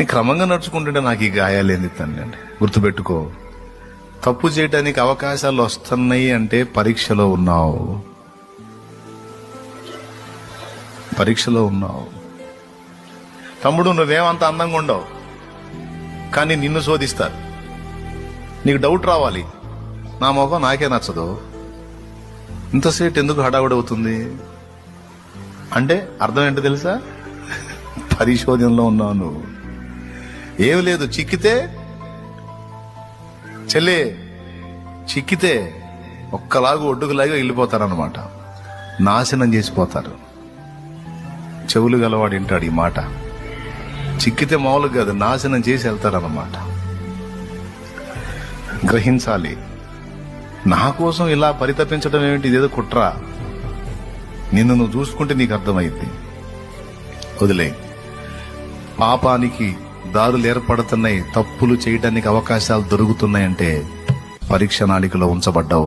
నీ క్రమంగా నడుచుకుంటుంటే నాకు ఈ గాయాలేంది తండ్రి అండి. గుర్తుపెట్టుకో, తప్పు చేయడానికి అవకాశాలు వస్తున్నాయి అంటే పరీక్షలో ఉన్నావు. పరీక్షలో ఉన్నావు. తమ్ముడు, నువ్వేమంత అందంగా ఉండవు, కానీ నిన్ను శోధిస్తారు. నీకు డౌట్ రావాలి, నా మొఖం నాకే నచ్చదు, ఇంతసేపు ఎందుకు హడావుడి అవుతుంది అంటే అర్థం ఏంటో తెలుసా? పరిశోధనలో ఉన్నావు నువ్వు. ఏమి లేదు, చిక్కితే చెల్లే, చిక్కితే ఒక్కలాగు ఒడ్డుకులాగా వెళ్ళిపోతారన్నమాట. నాశనం చేసిపోతారు. చెవులు గలవాడు వింటాడు ఈ మాట. చిక్కితే మామూలుగా కాదు, నాశనం చేసి వెళ్తారన్నమాట. గ్రహించాలి. నా కోసం ఇలా పరితపించడం ఏమిటి? ఇదేదో కుట్రా. నిన్ను నువ్వు చూసుకుంటే నీకు అర్థమైంది. వదిలే. పాపానికి దారులు ఏర్పడుతున్నాయి, తప్పులు చేయడానికి అవకాశాలు దొరుకుతున్నాయంటే పరీక్ష నాళికలో ఉంచబడ్డావు.